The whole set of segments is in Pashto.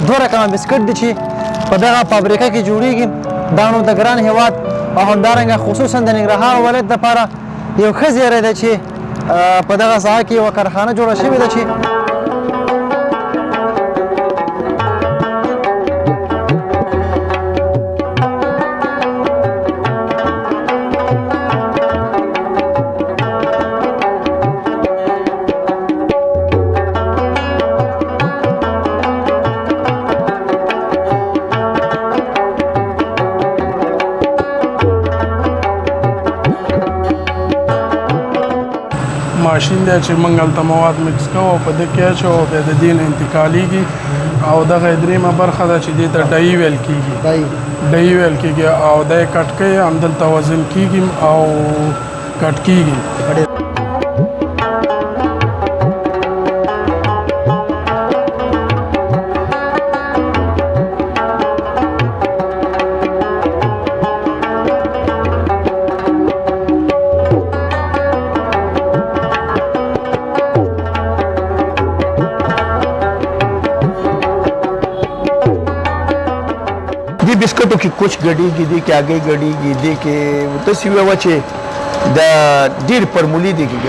دوه رقمه بسکټ دي چې په دغه فابریکه کې جوړیږي. دا نو د ګران هیواد او همدارنګه خصوصا د ننګرهار ولایت لپاره یو ښه زیری دی چې په دغه ساحه کې یوه کارخانه جوړه شوې ده چې ماشین دی چې موږ هلته مواد مکس کوو او په ده کې اچوو او بیا د دې نه انتقالېږي او دغه درېیمه برخه ده چې دې ته ډایي ویل کېږي. ډایي ویل کېږي او دا یې کټ کوي، همدلته وزن کېږي او کټ کېږي. बिस्कुटों की कुछ गड़ी गिदी के आगे गड़ी गिदी के तस्वीर वचे د ډیر پرمولي دي کې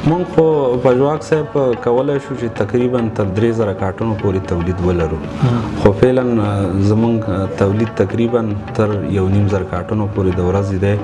مونږ خو پژواک صاحب کولای شو چې تقریبا تر 3000 کارټونو پورې تولید ولرو، خو فعلا زمونږ تولید تقریبا تر 1.5 کارټونو پورې د ورځې دی.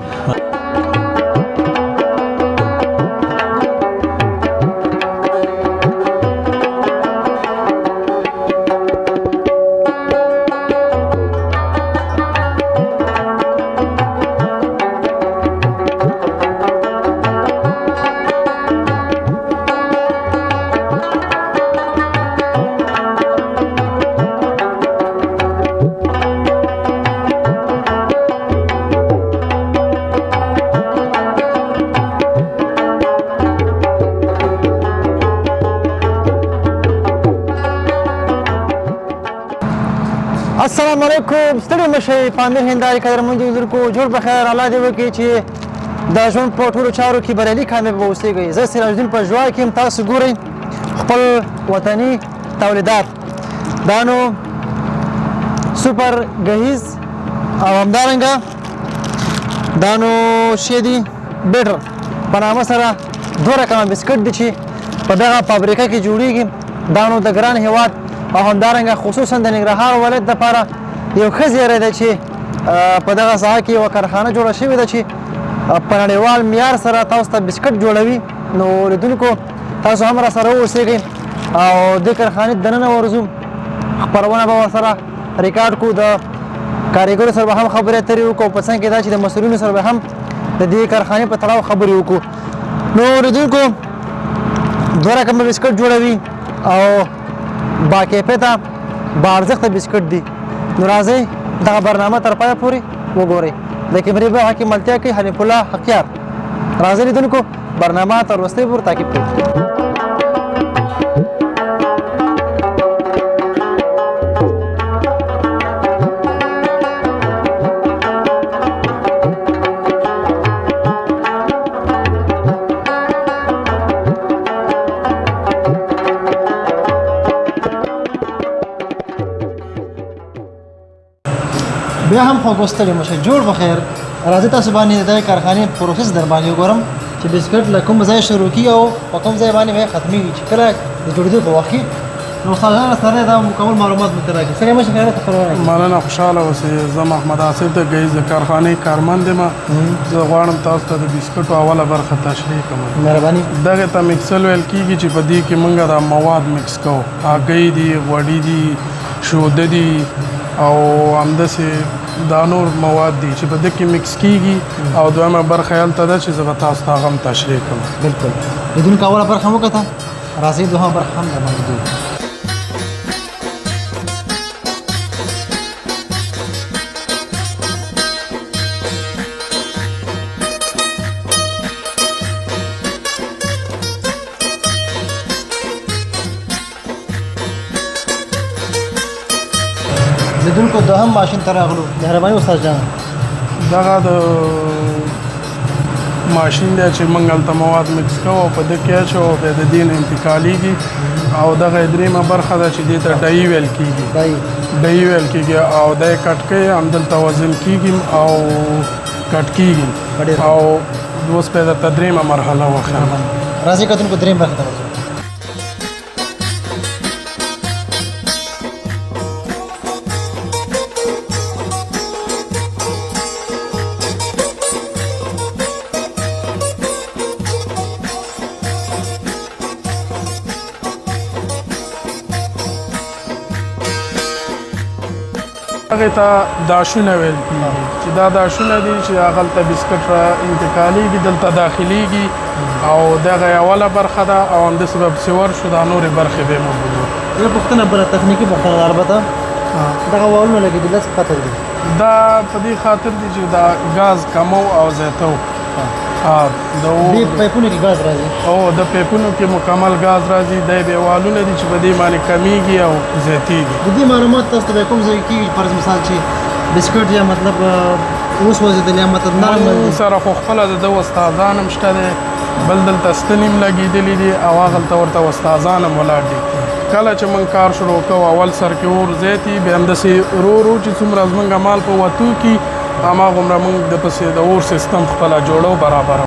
السلام علیکم، ستړي مشئ پامیر هندارې قدرمنو لیدونکو، جوړ بخیر. الله دې وکړي چې د ژوند په ټولو چارو کې بریالي کامیاب واوسېږئ. زه سراج الدین پژواک یم، تاسو ګورئ خپل وطني تولیدات. دا نو سوپر ګهیز او همدارنګه دا نو شیدي بیټر په نامه سره دوه رقمه بسکټ دي چې په دغه فابریکه کې جوړیږي. دا نو د ګران هیواد او همدارنګه خصوصا د ننګرهار ولایت لپاره یو ښه زیری دی چې په دغه ساحه کې یوه کارخانه جوړه شوې ده چې په نړیوال معیار سره تاسو ته بسکټ جوړوي. نو لیدونکو تاسو هم را سره واوسېږئ او دې کارخانې دننه ورځو، خپرونه به ورسره ریکارډ کړو، د کاریګرو سره به هم خبرې اترې وکړو او په څنګ کې دا چې د مسؤلینو سره به هم د دې کارخانې په تړاو خبرې وکړو. نو لیدونکو دوه رقمه بسکټ جوړوي او باکیفیته باارزښته بسکټ دي. نو راځئ دغه برنامه تر پایه پورې وګورئ. د کیمرې برخه کې ملتیا کوي حنیف الله حقیار. راځئ لیدونکو برنامه تر وروستۍ پورې تعقیب کړئ. بیا هم خو ګوستلې مشه جوړ بخیر. راځي تاسو باندې د کارخانې پروسس در باندې وګورم چې بسکټ له کوم ځای شروع کیږي او په کوم ځای باندې ختمېږي چې کله د جوړېدو په وخت کې. نو استادانو سره دا مکمل معلومات مو راکړي. سره مشه خیرات خبرونه مننه، خوشحاله اوسئ. زه محمد آصف د ګهیز د کارخانې کارمند یم. زه غواړم تاسو ته د بسکټو اوله برخه تشریح کړم. مهرباني. دغه ته مکسل ویل کېږي چې په دې کې موږ دا مواد مکس کوو. هګۍ دي، غوړي دي، شوده دي او همداسې دا نور مواد دي چې په دې کې مکس کېږي. او دویمه برخه هلته ده چې زه به تاسو ته هغه هم تشریح کړم. بلکل لیدونکو اوله برخه مو وکړه، راځئ دوهمه برخه هم در باندې ګورو. لیدونکو دوهم ماشین ته راغلو. مهرباني استاد جان. دغه د ماشین دی چې موږ هلته مواد مکس کوو او په ده کې اچوو او بیا د دې نه انتقالېږي او دغه دریمه برخه ده چې دې ته ډای ویل کېږي ډای ویل کېږي او دا یې کټ کوي همدلته وزن کېږي او کټ کېږي او اوس به درته دریمه مرحله وښیم راځئ کتونکو درېیم برخې ته ورځو. هغې ته داشونه ویل کېږي چې دا داشونه دي چې هغلته بسکټ را انتقالېږي دلته داخلېږي او دغه اوله برخه ده او همداسې به پسې ورشو دا نورې برخې به یې موږ وګورو. یوه پوښتنه بله تخنیکي پوښتنه ده البته دغه والونه لګېدي دا څه خاطر دي؟ دا په دې خاطر دي چې دا ګاز کمو او زیاتو دې پایپونو کې ګاز راځي او د پیپونو کې مکمل ګاز راځي دا به والونه دي چې په دې باندې کمیږي او زیاتېږي. د دې معلومات تاسو ته کوم ځای کېږي فرض مثال چې بسکټ یا مطلب وسوځېدل یا مطلب نرمل من سره خو خپله د ده استادان هم شته دی بل دلته ستنې هم لګېدلي دي او هغلته ورته استادان هم ولاړ دي. کله چې موږ کار شروع کوو اول سر کې اور زیاتي بیا همداسې ورو ورو چې څومره زموږ مال په وتو کې هماغومره موږ دپسې د اور سیستم خپله جوړو برابر.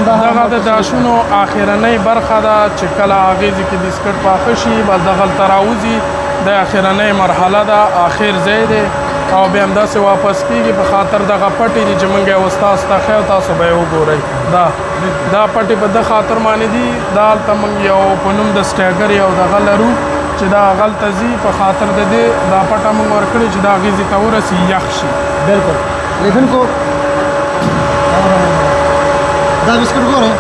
دغه د داشونو اخرنۍ برخه ده چې کله اغیزې کې بسکټ پاخه شي بل دغلته راوځي د اخرنۍ مرحله ده اخر ځای دی او بیا همداسې واپس کېږي په خاطر دغه پټې دي چې موږ یې استاد ته ښیو تاسو به یې وګورئ دا پټې په ده خاطر باندې دي دا هلته موږ یو په نوم د سټیګر یو دغه لرو چې دا هغلته ځي په خاطر د دې دا پټه موږ ورکړې چې دا اغیزې ته ورسي یخ شي. بلکل لیدونکو دا بسکټ ګورئ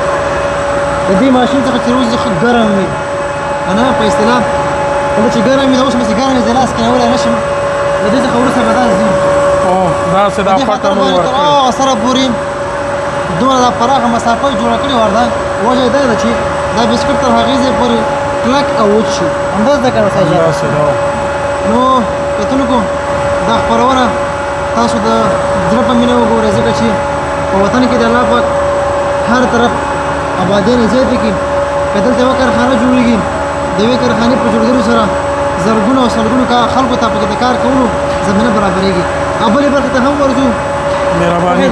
د دې ماشین څخه چې روز ګرم وي انا په اصطلاح کله چې ګرم وي دا اوس مې ګرم د لاس کېنولی نه شم د دې څخه وروسته به دا ځي داسې دا پټه مو ورکړې سره پورې دومره دا پراخه مسافه جوړه کړې وه ده وجه یې دا ده چې دا بسکټ تر هغې ځای پورې کلک او وچ شي همداسې ده که نه داسې ده نو کتونکو دا خپرونه تاسو د زړه په مینه وګورئ ځکه چې په وطن کې د الله پاک هر طرف آبادیانې زیاتې کړي که دلته یوه کارخانه جوړېږي د یوې کارخانې په جوړېدلو سره زرګونه او سلګونو خلکو ته پکې د کار کولو زمینه برابرېږي او بلې برخې ته هم ورځو. مهرباني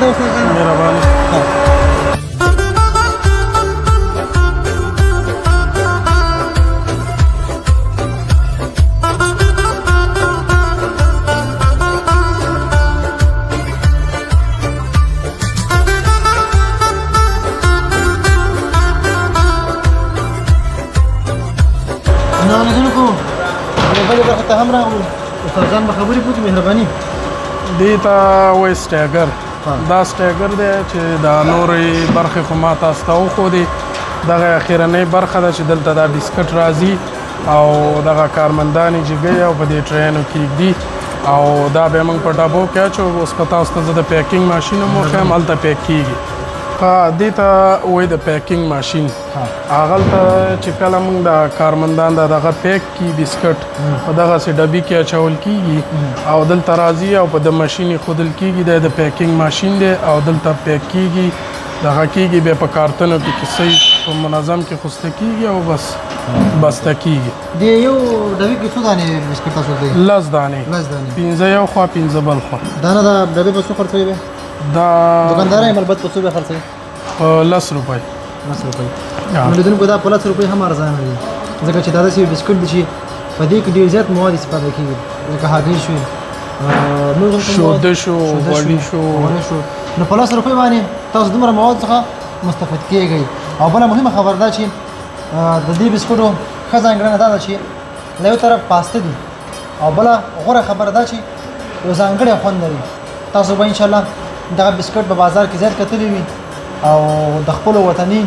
استادان به خبرې کوي مهرباني دې ته وایي سټیګر دا سټیګر دی چې دا نورې برخې خو ما تاسو ته وښودې دغه اخرنۍ برخه ده چې دلته دا بسکټ راځي او دغه کارمندان یې جګوي او په دې ټرینو کې ږدي او دا به موږ په ډبو کې اچو اوس که تاسو ته زه د پیکینګ ماشین هم وښیم هلته پیک کېږي دې ته وایي د پیکینګ ماشین هغلته چې کله موږ د کارمندان دغه پیک کي بسکټ په دغسې ډبي کې اچول کېږي او دلته راځي او په د ماشین ایښودل کېږي دا د پیکینګ ماشین دی او دلته پیک کېږي دغه کېږي بیا په کارتنو کې صحیح په منظم کې خوسته کېږي او بس بسته کېږي. د یو ډبي کې څو دانې بسکټ تاسو دی؟ 10 دانې 15 یو خوا 15 بل خوا. دانه د ډبې په څو خرڅوي به؟ دا دکاندار یې البته په څو به خرڅوي؟ 10 روپۍ. 10 روپۍ. نو لیدونکو دا په 10 روپۍ هم ارزانه دي ځکه چې دا داسې بسکټ دي چې په دې کې ډېر زیات مواد استفاده کېږي لکه هګۍ شوې شوده شو غوړي شو نو په 10 روپۍ باندې تاسو دومره مواد څخه مستفید کېږئ. او بله مهمه خبر ده چې د دې بسکټو ښه ځانګړنه دا ده چې له یو طرف پاسته دي او بله غوره خبره ده چې یو ځانګړی خوند لري. تاسو به انشاءالله دغه بسکټ په بازار کې زیات کتلی وي او د خپلو وطني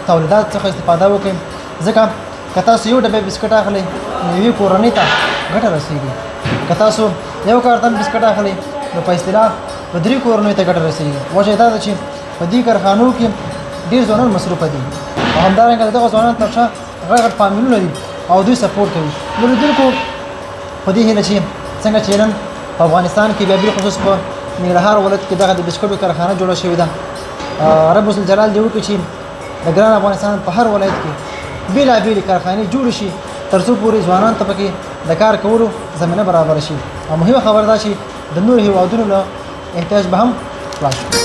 تولیدات څخه استفاده وکړئ ځکه که تاسو یو ډبې بسکټ اخلئ نو یوې کورنۍ ته ګټه رسېږي. که تاسو یو کارتن بسکټ اخلئ نو په اصطلاح په 3 کورنیو ته ګټه رسېږي. وجه دا ده چې په دې کارخانو کې ډېر ځوانان مصروفه دي او همدارنګه د دغه ځوانانو تر شا غټ غټ فامیلونه دي او دوی سپورټ کوي. نو لیدونکو په دې هیله چې څنګه چې نن په افغانستان کې بیا بالخصوص په ننګرهار ولایت کې دغه د بسکټو کارخانه جوړه شوې ده. رب الجلال دې وکړي چې د ګران افغانستان په هر ولایت کې بېلابېلې کارخانې جوړې شي تر څو پورې ځوانان ته پکې د کار کولو زمینه برابره شي. او مهمه خبره دا چې د نورو هېوادونو له احتیاج به هم خلاص شي.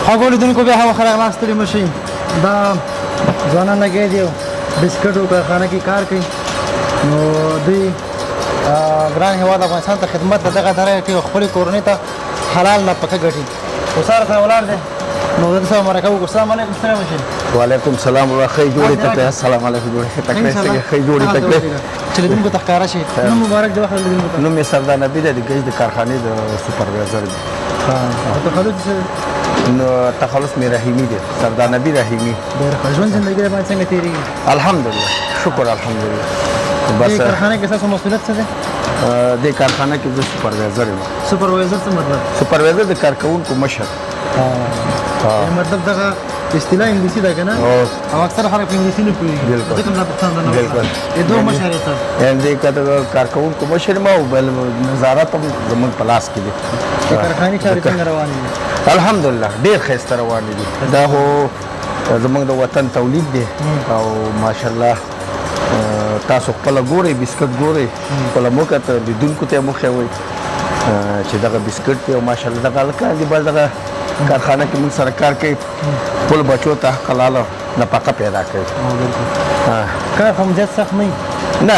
خواږه لیدونکو بیا هم خلک لاس ستړي مه شئ. دا ځوانان لګیا دي او بسکټو کارخانه کې کار کوي. نو دوی ګران هېواد افغانستان ته خدمت د دغه طرح کوي او خپلې کورنۍ ته حلال نفقه ګټي. استاد سره ولاړ دی نو دلته سره مرکه وکړو. السلام علیکم ستړي مه شئ. وعلیکم السلام ورحمة خی جوړې تکړه. السلام علیکم جوړې تکړه څنګه خی جوړې تکړه چې لیدونکو ته ښکاره شي. نو مبارک د وخت لیدونکو ته. نوم یې سردار نبی دی د ګیج د کارخانې د سوپروایزر دی. تخلص نو تخلص مې رحیمي دی، سردار نبی رحیمي. ډېر ښه. ژوند زندګي باندې څنګه تېرېږي؟ الحمدلله شکر الحمدلله. بس دې کارخانه کې ستاسو مسؤلیت څه دی؟ دې کارخانه کې زه سوپروایزر یم. سوپروایزر څه مطلب؟ سوپروایزر د کارکوونکو مشر. مطلب دغه اصطلاح انګلیسي ده که نه؟ او اکثر خلک په انګلیسي نه پوهېږي. بالکل. ځکه مې دا پوښتنه درنه وکړه. بالکل. د دوه مشر یې ته. یعنې دې کارکوونکو مشر یم او بل نظارت هم زموږ په لاس کې دی. د کارخانې چارې څنګه روانې دي؟ الحمدلله ډېر ښایسته روانې دي. دا خو زموږ د وطن تولید دی او ماشاءالله تاسو خپله ګورئ بسکټ ګورئ خپله موږ ته لیدونکو ته یې وښیوئ چې دغه بسکټ دی او ماشاءالله دغه هلکان دي بس دغه کارخانه کې موږ سره کار کوي خپلو بچو ته حلاله نفقه پیدا کوي. کار خو مجد سخت نه وي؟ نه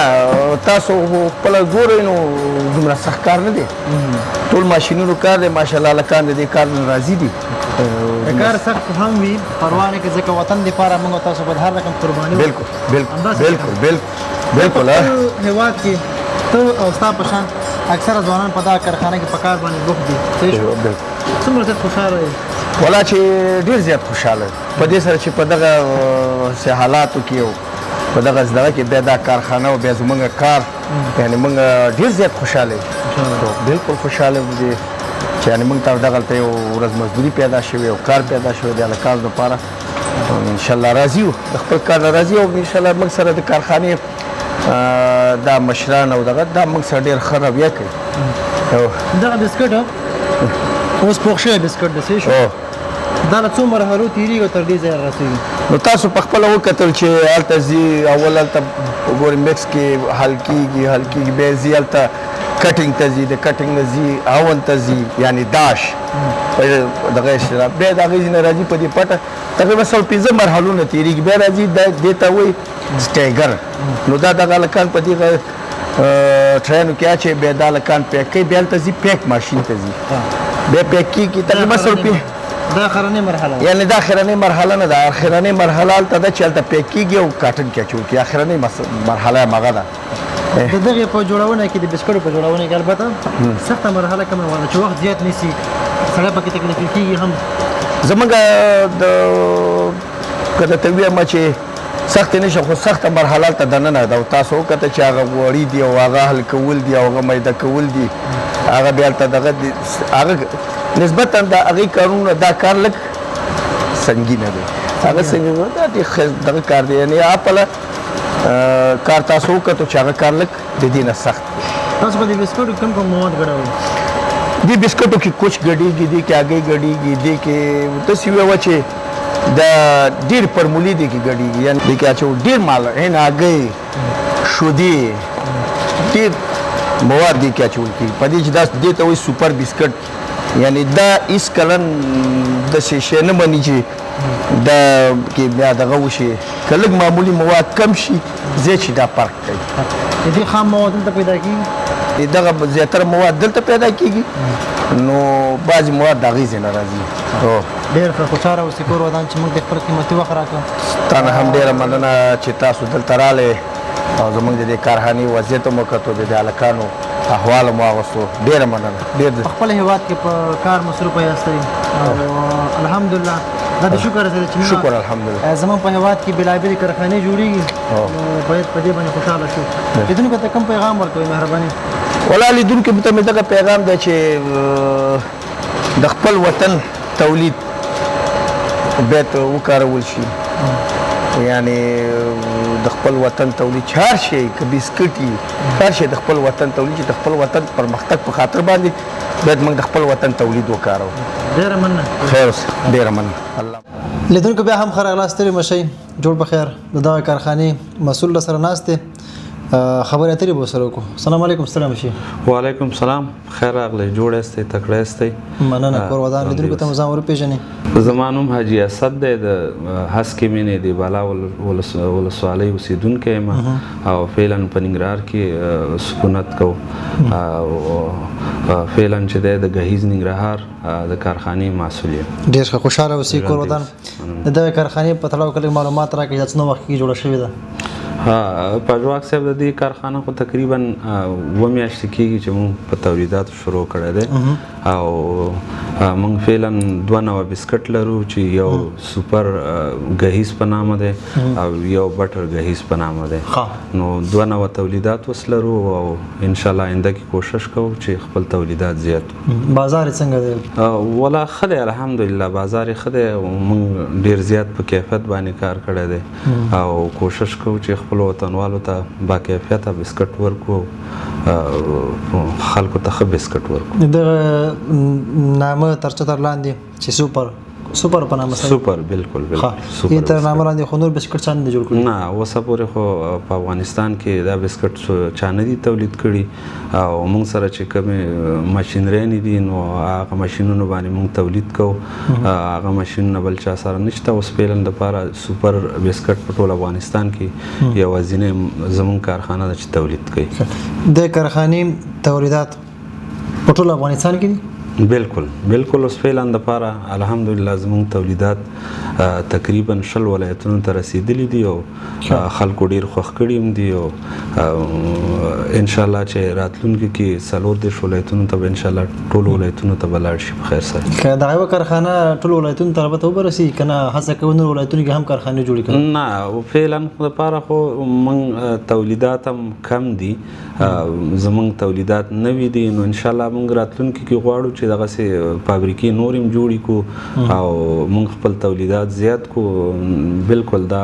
تاسو خپله ګورئ نو دومره سخت کار نه دی. ټول ماشینونو کار دی ماشاءالله هلکان د دې کار نه راضي دي. د کار سخت هم وي پروا نه کوي ځکه وطن دپاره موږ تاسو باید هر رقم قرباني بالکل بالکل بالکل بالکل بالکل. هېواد کې ته او ستا په شان اکثره ځوانان په دغه کارخانه کې په کار باندې بوخت دي. صحیح شو؟ څومره زیات خوشحاله یې؟ والله چې ډېر زیات خوشحاله په دې سره چې په دغه حالاتو کې او په دغه زدهکړه کې بیا دا کارخانه او بیا زموږ کار یعنې موږ ډېر زیات خوشحاله یو. بالکل خوشحاله دي چې یعنې موږ ته دغلته یو ورځ مزدوري پیدا شوې او کار پیدا شوی د هلکانو دپاره. انشاءالله راضي یو د خپل کار نه راضي او انشاءالله موږ سره د کارخانې دا مشران او دغه دا موږ سره ډېر ښه رویه کوي. دغه بسکټ اوس پوخ شوی بسکټ دی. صحیح شو؟ دا له څو مرحلو تېرېږي او تر دې ځایه رسېږي؟ نو تاسو په خپله وکتل چې هلته ځي اول هلته وګورئ مکس کې حل کېږي بیا ځي هلته کټینګ ته ځي د کټینګ نه ځي اون ته ځي یعنې داش دغه اشتراک بیا د هغې ځای نه راځي په دې پټه تقریبا 115 مرحلونه تېرېږي بیا راځي دې ته وایي سټیګر. نو دا دغه هلکان په دې ټرینو کې اچوي بیا دا هلکان پیک کوي بیا هلته ځي پیک ماشین ته ځي بیا پیک کېږي تقریبا 115. دا اخرنۍ مرحله ده؟ یعنې دا اخرنۍ مرحله نه ده. اخرنۍ مرحله هلته ده چې هلته پیک کېږي او کاټن کې اچول کېږي. اخرنۍ مرحله همغه ده. د دغې په جوړونه کې د بسکټو په جوړونه کې البته سخته مرحله کومه وه چې وخت زیات نیسي سړی پکې تکلیفي کېږي هم؟ زموږ که درته ووایم چې سختې نه شم خو سخته مرحله هلته دننه ده او تاسو وکته چې هغه غوړي دي او هغه حل کول دي او هغه میده کول دي هغه بیا هلته دغه هغه نسبتا د هغې کارونه دا کار لږ سنګینه دی. هغه سنګینه دا دغه کار دی یعنې اپله کار تاسو وکتو چې هغه کار لږ د دې نه سخت دی. تاسو په دې بسکټو کوم کوم مواد ګډوئ؟ دې بسکټو کې کوچ ګډېږي دې کې هګۍ ګډېږي دې کې داسې وویه چې د ډېر فرمولي دې کې ګډېږي یعنې دې کې اچوو ډېر مال یعنې هګۍ شودې ډېر مواد دې کې اچول کېږي په دې چې دا دې ته وایي سوپر بسکټ یعنی دا هیڅ کله داسې شی نه مني چې دا کې بیا دغه وشي که لږ معمولي مواد کم شي زیات شي دا فرق کوي د دې خام مواد دلته پیدا کېږي دغه زیاتره مواد دلته پیدا کېږي نو بعضې مواد د هغې ځای نه راځي ډېر ښه خوشحاله اوسې کور ودان چې موږ د خپل قیمتي وخت راکړه تا نه هم ډېره مننه چې تاسو دلته رالی او زموږ د دې کارخانې وضعیت هم وکتو د دې هلکانو احوال مو واغوستو ډېره مننه ډېر په خپل هېواد کې په کار مصروفه یاستئ او الحمدلله دا د شکر سره چې شکر الحمدلله زموږ په هېواد کې بېلابېلې کارخانې جوړېږي باید په دې باندې خوشحاله شو لیدونکو ته کوم پیغام ورکوئ مهرباني ولا لیدونکو ته مې دغه پیغام دی چې د خپل وطن تولید باید وکارول شي یعنی د خپل وطن تولید چې هر شی که بسکټ وي هر شی د خپل وطن تولید چې د خپل وطن پرمختګ په خاطر باندې باید موږ د خپل وطن تولید وکارو ډېره مننه خیر اوسه ډېره مننه الله لیدونکو بیا هم ښه راغلاست ستړي مه شئ جوړ په خیر د دغه کارخانې مسؤل راسره ناست دی خبرې اترې به ورسره وکړو السلام علیکم ستړی مه شئ وعلیکم سلام خیر راغلی جوړ یاستئ تکړه یاستئ مننه کور ودان لیدونکو ته مو ځان وروپېژنئ زما نوم حاجي اسد دی د هسکې مینې د بالا ولسوالۍ اوسېدونکی یم او فعلا په ننګرهار کې سکونت کوو فعلا چې دی د ګهیز ننګرهار د کارخانې مسؤل یم ډېر ښه خوشحاله اوسئ کور ودان د دغې کارخانې په تړاو کې لږ معلومات راکړئ دا څومره وخت کې جوړه شوې ده پژواک صاحب د دې کارخانه خو تقریبا 2 میاشتې کېږي چې موږ په تولیداتو شروع کړی دی او موږ فعلا 2 نوع بسکټ لرو چې یو سوپر ګهیز په نامه دی او یو بټر ګهیز په نامه دی نو 2 نوع تولیدات اوس لرو او انشاءالله آینده کې کوشش کوو چې خپل تولیدات زیات بازار یې څنګه دی ولا ښه دی الحمدلله بازار یې ښه دی موږ ډېر زیات په کیفیت باندې کار کړی دی او کوشش کوو چې خپل وطنوالو ته با کیفیته بسکټ ورکړو خلکو ته ښه بسکټ ورکړو دغه نامه تر چتر لاندې چې سوپر په نامه سوپر بالکل سوپر تر نامه لاندې خو نور بسکټ چا نه جوړ کړي نه اوسه پورې خو په افغانستان کې دا بسکټ چا نه دي تولید کړي او موږ سره چې کومې ماشینرۍ دي نو هغه ماشینونو باندې موږ تولید کوو هغه ماشینونه بل چا سره نشته اوس فعلا دپاره سوپر بسکټ په ټول افغانستان کې یوازینی زموږ کارخانه ده چې تولید کوي د کارخانې تولیدات په ټول افغانستان کې دي بالکل اوس فعلا دپاره الحمدلله زموږ تولیدات تقریبا 20 ولایتونو ته رسیدلي دي او خلکو ډېر خوښ کړي هم دي او انشاءالله چې راتلونکي کې 40 ولایتونو ته به انشاءالله ټول ولایتونو ته به لاړ شي په خیر سره که دغه یوه کارخانه ټول ولایتونو ته البته وبرسي که نه هڅه کوو نور ولایتونو کې هم کارخانې جوړې کړو نه فعلا دپاره خو موږ تولیدات هم کم دي زموږ تولیدات نوي دي نو انشاءالله موږ راتلونکي کې غواړو چې دغسې فابریکې نور هم جوړې کړو او موږ خپل تولیدات زیات کو بالکل دا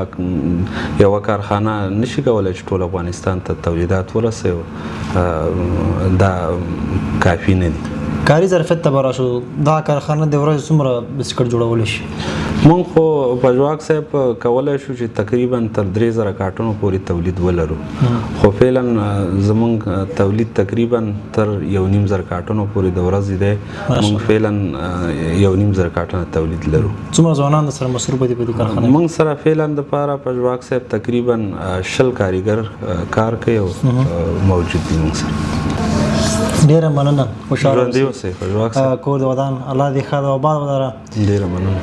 یوه کارخانه نشي کولی چې ټول افغانستان ته تولیدات ورسوي دا کافي نه دي کاري ظرفیت ته به راشو دغه کارخانه د ورځې څومره بسکټ جوړولی شي موږ خو پژواک صاحب کولی شو چې تقریبا تر 3000 کارټونو پورې تولید ولرو خو فعلا زموږ تولید تقریبا تر 1500 کارټونو پورې د ورځې دی موږ فعلا 1500 کارټونه تولید لرو څومره ځوانان سره مصروفه دي په دې کارخانه موږ سره فعلا دپاره پژواک صاحب تقریبا 20 کارګر کار کوي او موجود دي موږ سره ډېره مننه خوشحاله ژوندي اوسئ پژواک صاحب کور د ودان الله دې ښه او آباد ولره ډېره مننه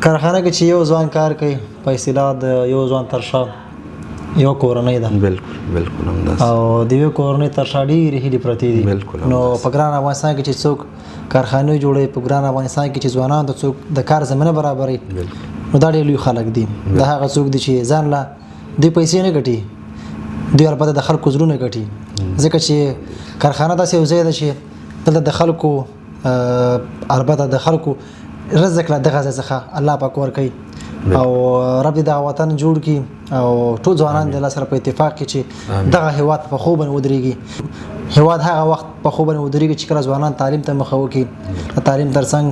کارخانه کې چې یو ځوان کار کوي په اصطلاح د یو ځوان تر شا یو کورنۍ ده بالکل همداسې او د یوې کورنۍ تر شا ډېرې هیلې پرتې دي نو په ګران افغانستان کې چې څوک کارخانې جوړوي په ګران افغانستان کې چې ځوانانو ته څوک د کار زمینه برابروي نو دا ډېر لوی خلک دي دا هغه څوک دي چې ځان له دوی پیسې نه ګټي دوی البته د خلکو زړونه ګټي ځکه چې کارخانه داسې یو ځای ده چې دلته د خلکو البته د خلکو رزق له دغه ځای څخه الله پاک ورکوي او رب دې دغه وطن جوړ کړي او ټول ځوانان د الله سره په اتفاق کې چې دغه هېواد په خوب باندې ودرېږي هېواد هغه وخت په خوب باندې ودرېږي چې کله ځوانان تعلیم ته مخه وکړي د تعلیم ترڅنګ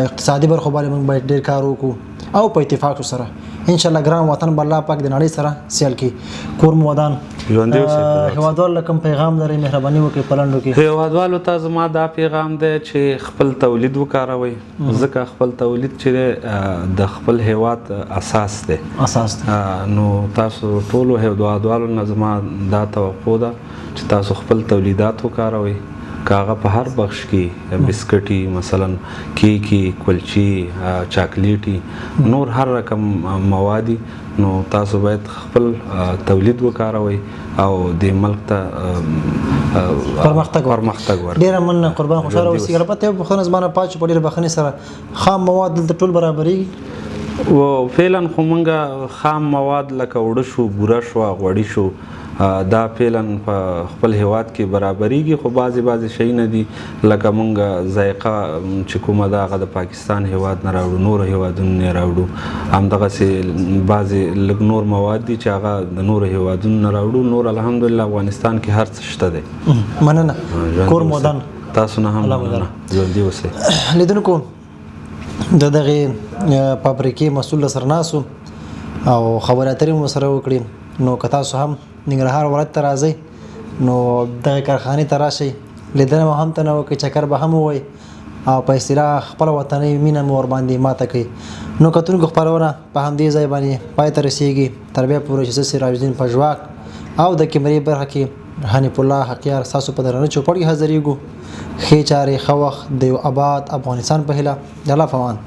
اقتصادي برخو باندې موږ باید ډېر کار وکړو او په اتفاق سره انشاءالله ګران وطن به الله پاک د نړۍ سره سیال کړي کور مو ودان ژوندي اوسئ. هیوادوال له کوم پیغام لري مهرباني وکړئ په لنډو کې؟ هیوادوالو ته زما دا پیغام دی چې خپل تولید وکاروئ، ځکه خپل تولید چې دی د خپل هیواد اساس دی. نو تاسو ټولو هیوادوالو نه زما دا توقع ده چې تاسو خپل تولیدات وکاروئ، که هغه په هر بخش کې بسکټي مثلا کیکی، کلچی، چاکلیټي، نور هر رقم موادي، نو تاسو باید خپل تولید وکاروئ او د ملک ته پرمختګ ورکړي. ډېره مننه قربان، خوشحاله اوسئ. البته یو پوښتنه زما نه پاتې په ډېرې بخښنې سره، خام مواد دلته ټول برابرېږي؟ و فعلا خو مونږه خام مواد لکه اوړه شو، بوره شوه، غوړي شو، دا فعلا په خپل هیواد کې برابرېږي، خو بعضې شیونه دي لکه مونږ ذایقه چې کومه ده هغه د پاکستان هیواد نه راوړو، نورو هیوادونو نه راوړو. همدغسې بعضې لږ نور مواد دي چې هغه د نورو هیوادونو نه راوړو. نور الحمدلله افغانستان کې هر څه شته دی. مننه. کور مودان. تاسو نه هم مننه. ژوندي اوسئ. لیدونکو د دغې فابریکې مسؤل سره ناست او خبرې اترې مو سره وکړې، نو که تاسو هم ننګرهار ولایت ته راځئ نو دغې کارخانې ته راشئ، لیدنه مو هم تنه وکړئ، چکر به هم ووایئ او په اصطلاح خپله وطنۍ مینه مو ورباندې ماته کړئ. نو کتونکو خپرونه په همدې ځای باندې پای ته رسېږي. تر بیا پورې چې زه سراج الدین پژواک او د کیمرې برخه کې حنیف الله حقیار ستاسو په درانه چوپړ کې حاضرېږو. ښې چارې، ښه وخت د یو آباد افغانستان په هیله. د الله په امان.